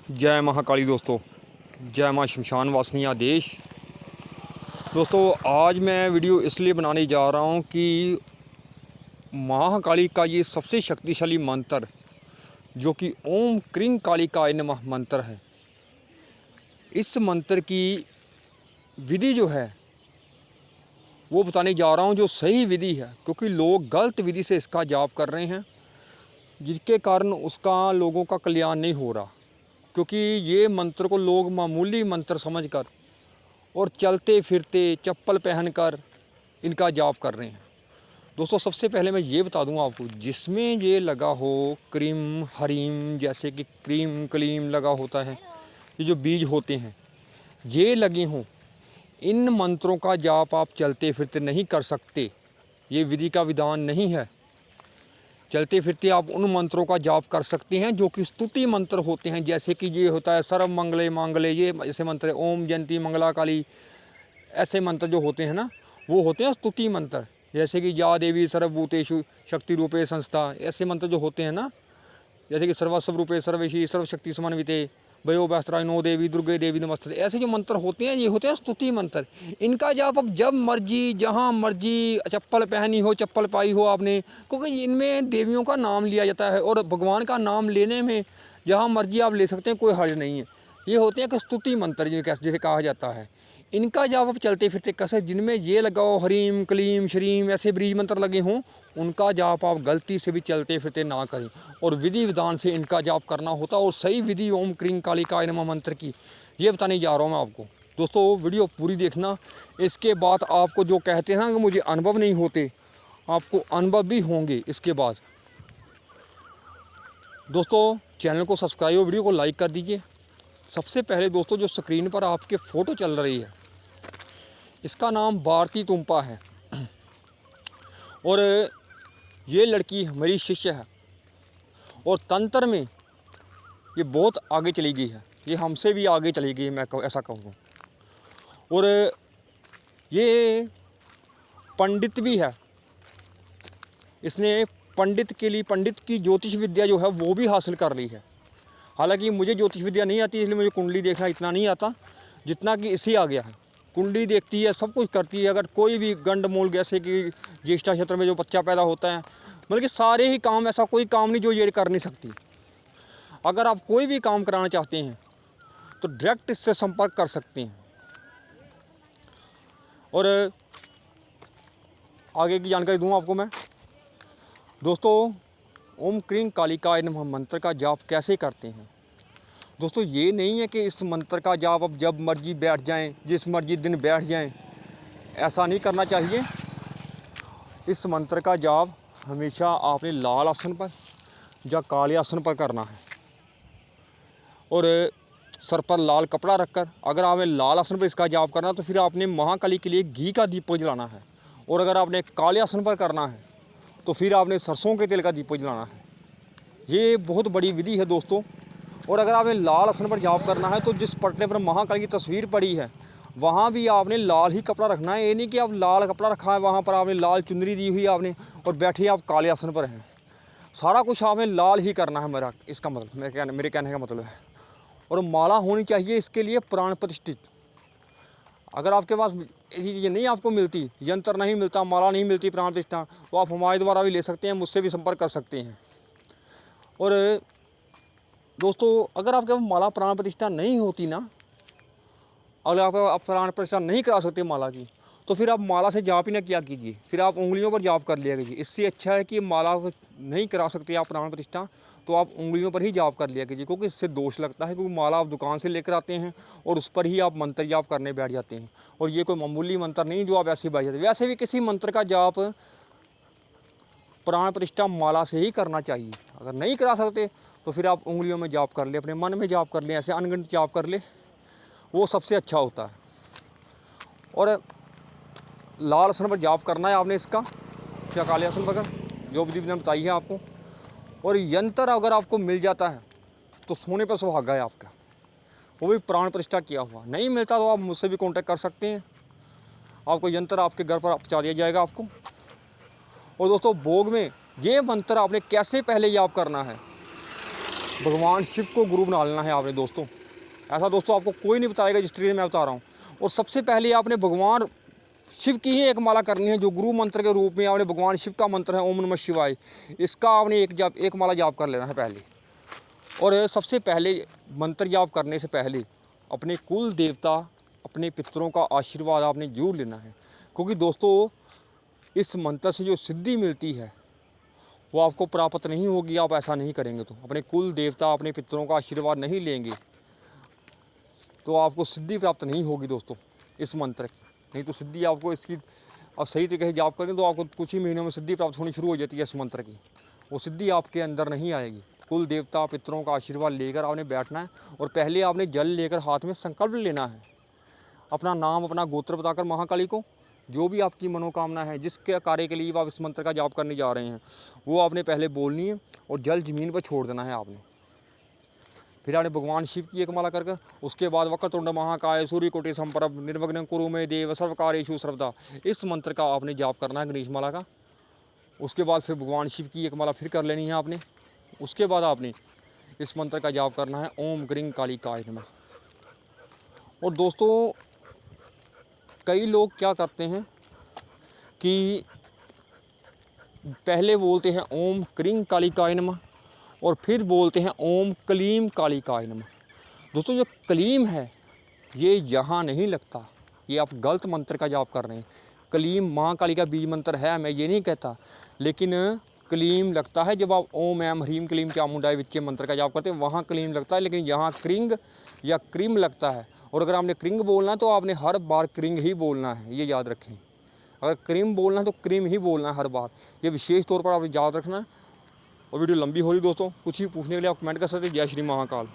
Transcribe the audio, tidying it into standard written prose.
जय महाकाली दोस्तों, जय माँ शमशान वासनी आदेश। दोस्तों आज मैं वीडियो इसलिए बनाने जा रहा हूँ कि महाकाली का ये सबसे शक्तिशाली मंत्र जो कि ओम क्रीं कालिकाय नमः मंत्र है, इस मंत्र की विधि जो है वो बताने जा रहा हूँ, जो सही विधि है। क्योंकि लोग गलत विधि से इसका जाप कर रहे हैं, जिसके कारण उसका लोगों का कल्याण नहीं हो रहा। क्योंकि ये मंत्र को लोग मामूली मंत्र समझकर और चलते फिरते चप्पल पहनकर इनका जाप कर रहे हैं। दोस्तों सबसे पहले मैं ये बता दूं आपको, जिसमें ये लगा हो क्रीम हरीम, जैसे कि क्रीम कलीम लगा होता है, ये जो बीज होते हैं ये लगे हों, इन मंत्रों का जाप आप चलते फिरते नहीं कर सकते। ये विधि का विधान नहीं है। चलते फिरते आप उन मंत्रों का जाप कर सकते हैं जो कि स्तुति मंत्र होते हैं, जैसे कि ये होता है सर्व मंगले मांगले, ये ऐसे मंत्र है, ओम जयंती मंगला काली, ऐसे मंत्र जो होते हैं ना वो होते हैं स्तुति मंत्र। जैसे कि या देवी सर्वभूतेषु शक्ति रूपे संस्था, ऐसे मंत्र जो होते हैं ना, जैसे कि सर्वस्व रूपे सर्वेशी सर्वशक्ति समन्विते भयो वस्त्राय नो देवी दुर्गे देवी नमस्ते, ऐसे जो मंत्र होते हैं ये होते हैं स्तुति मंत्र। इनका जाप अब जब मर्जी जहाँ मर्जी, चप्पल पहनी हो चप्पल पाई हो आपने, क्योंकि इनमें देवियों का नाम लिया जाता है और भगवान का नाम लेने में जहाँ मर्जी आप ले सकते हैं, कोई हर्ज नहीं है। ये होते हैं कि स्तुति मंत्र जैसे कहा जाता है। इनका जाप आप चलते फिरते कैसे, जिनमें ये लगाओ हरीम कलीम शरीम ऐसे ब्रीज मंत्र लगे हों, उनका जाप आप गलती से भी चलते फिरते ना करें और विधि विधान से इनका जाप करना होता है। और सही विधि ओम क्रीं कालिकाय नमः मंत्र की ये बताने जा रहा हूँ मैं आपको। दोस्तों वीडियो पूरी देखना, इसके बाद आपको जो कहते हैं ना कि मुझे अनुभव नहीं होते, आपको अनुभव भी होंगे इसके बाद। दोस्तों चैनल को सब्सक्राइब और वीडियो को लाइक कर दीजिए। सबसे पहले दोस्तों जो स्क्रीन पर आपके फ़ोटो चल रही है, इसका नाम भारती तुम्पा है और ये लड़की मेरी शिष्य है और तंत्र में ये बहुत आगे चली गई है, ये हमसे भी आगे चली गई, मैं ऐसा कहूँ। और ये पंडित भी है, इसने पंडित के लिए पंडित की ज्योतिष विद्या जो है वो भी हासिल कर ली है। हालांकि मुझे ज्योतिष विद्या नहीं आती, इसलिए मुझे कुंडली देखना इतना नहीं आता जितना कि इसे आ गया है। कुंडली देखती है, सब कुछ करती है। अगर कोई भी गंड मूल जैसे कि ज्येष्ठा क्षेत्र में जो बच्चा पैदा होता है, मतलब कि सारे ही काम, ऐसा कोई काम नहीं जो ये कर नहीं सकती। अगर आप कोई भी काम कराना चाहते हैं तो डायरेक्ट इससे संपर्क कर सकते हैं। और आगे की जानकारी दूँ आपको मैं। दोस्तों ओम क्रीं कालिकाय नमः मंत्र का जाप कैसे करते हैं। दोस्तों ये नहीं है कि इस मंत्र का जाप अब जब मर्जी बैठ जाएं, जिस मर्जी दिन बैठ जाएं, ऐसा नहीं करना चाहिए। इस मंत्र का जाप हमेशा आपने लाल आसन पर या काले आसन पर करना है और सर पर लाल कपड़ा रखकर। अगर आपने लाल आसन पर इसका जाप करना तो फिर आपने महाकाली के लिए घी का दीपक जलाना है, और अगर आपने काले आसन पर करना है तो फिर आपने सरसों के तेल का दीपक जलाना है। ये बहुत बड़ी विधि है दोस्तों। और अगर आपने लाल आसन पर जाप करना है तो जिस पटने पर महाकाली की तस्वीर पड़ी है वहाँ भी आपने लाल ही कपड़ा रखना है। ये नहीं कि आप लाल कपड़ा रखा है, वहाँ पर आपने लाल चुनरी दी हुई आपने और बैठे आप काले आसन पर हैं। सारा कुछ आपने लाल ही करना है, मेरा इसका मतलब, मेरे कहने का मतलब है। और माला होनी चाहिए इसके लिए प्राण प्रतिष्ठित। अगर आपके पास ऐसी चीज़ें नहीं आपको मिलती, यंत्र नहीं मिलता, माला नहीं मिलती प्राण प्रतिष्ठा, तो आप हमारे द्वारा भी ले सकते हैं, मुझसे भी संपर्क कर सकते हैं। और दोस्तों अगर आपके पास माला प्राण प्रतिष्ठा नहीं होती ना, अगर आप प्राण प्रतिष्ठा नहीं करा सकते माला की, तो फिर आप माला से जाप ही ना किया कीजिए, फिर आप उंगलियों पर जाप कर लिया कीजिए। इससे अच्छा है कि माला नहीं करा सकते आप प्राण प्रतिष्ठा, तो आप उंगलियों पर ही जाप कर लिया कीजिए। क्योंकि इससे दोष लगता है, क्योंकि माला आप दुकान से लेकर आते हैं और उस पर ही आप मंत्र जाप करने बैठ जाते हैं। और ये कोई मामूली मंत्र नहीं जो आप ऐसे ही बैठ जाते। वैसे भी किसी मंत्र का जाप प्राण प्रतिष्ठा माला से ही करना चाहिए। अगर नहीं करा सकते तो फिर आप उंगलियों में जाप कर ले, अपने मन में जाप कर लें, ऐसे अनगिनत जाप कर ले, वो सबसे अच्छा होता है। और लाल आसन पर जाप करना है आपने इसका, या काले आसन पर, जो विधि मैंने बताई है आपको। और यंत्र अगर आपको मिल जाता है तो सोने पर सुहागा है आपका, वो भी प्राण प्रतिष्ठा किया हुआ। नहीं मिलता तो आप मुझसे भी कांटेक्ट कर सकते हैं, आपको यंत्र आपके घर पर पहुँचा दिया जाएगा आपको। और दोस्तों भोग में ये मंत्र आपने कैसे पहले जाप करना है, भगवान शिव को गुरु बना लेना है आपने दोस्तों। ऐसा दोस्तों आपको कोई नहीं बताएगा जिस तरीके मैं बता रहा हूँ। और सबसे पहले आपने भगवान शिव की ही एक माला करनी है, जो गुरु मंत्र के रूप में आपने भगवान शिव का मंत्र है ओम नमः शिवाय, इसका आपने एक माला जाप कर लेना है पहले। और सबसे पहले मंत्र जाप करने से पहले अपने कुल देवता, अपने पितरों का आशीर्वाद आपने जरूर लेना है, क्योंकि दोस्तों इस मंत्र से जो सिद्धि मिलती है वो आपको प्राप्त नहीं होगी। आप ऐसा नहीं करेंगे तो, अपने कुल देवता, अपने पितरों का आशीर्वाद नहीं लेंगे तो आपको सिद्धि प्राप्त नहीं होगी दोस्तों इस मंत्र की। नहीं तो सिद्धि आपको इसकी आप सही तरीके से जाप करें तो आपको कुछ ही महीनों में सिद्धि प्राप्त होनी शुरू हो जाती है इस मंत्र की। वो सिद्धि आपके अंदर नहीं आएगी। कुल देवता पितरों का आशीर्वाद लेकर आपने बैठना है और पहले आपने जल लेकर हाथ में संकल्प लेना है, अपना नाम, अपना गोत्र बताकर महाकाली को जो भी आपकी मनोकामना है, जिसके कार्य के लिए आप इस मंत्र का जाप करने जा रहे हैं, वो आपने पहले बोलनी है और जल ज़मीन पर छोड़ देना है आपने। फिर आपने भगवान शिव की एक माला करके उसके बाद वक्रतुंड महाकाय सूर्यकोटि समप्रभ निर्विघ्नं कुरु मे देव सर्वकार्येषु सर्वदा, इस मंत्र का आपने जाप करना है, गणेश माला का। उसके बाद फिर भगवान शिव की एक माला फिर कर लेनी है आपने। उसके बाद आपने इस मंत्र का जाप करना है ओम ग्रीं कालिकाय नमः। और दोस्तों कई लोग क्या करते हैं कि पहले बोलते हैं ओम क्रीं कालिकाय नमः और फिर बोलते हैं ओम क्लीं कालिकाय नमः। दोस्तों जो क्लीं है ये यहाँ नहीं लगता, ये आप गलत मंत्र का जाप कर रहे हैं। क्लीं महाकाली का बीज मंत्र है, मैं ये नहीं कहता, लेकिन क्लीं लगता है जब आप ओम ऐम ह्रीं क्लीं चामुंडाय विच्चे मंत्र का जाप करते हैं, वहाँ क्लीं लगता है, लेकिन यहाँ क्रिंग या क्रीम लगता है। और अगर आपने क्रिंग बोलना है तो आपने हर बार क्रिंग ही बोलना है, ये याद रखें। अगर क्रीम बोलना है तो क्रीम ही बोलना है हर बार, ये विशेष तौर पर आपने याद रखना है। और वीडियो लंबी हो रही दोस्तों, कुछ ही पूछने के लिए आप कमेंट कर सकते हैं। जय श्री महाकाल।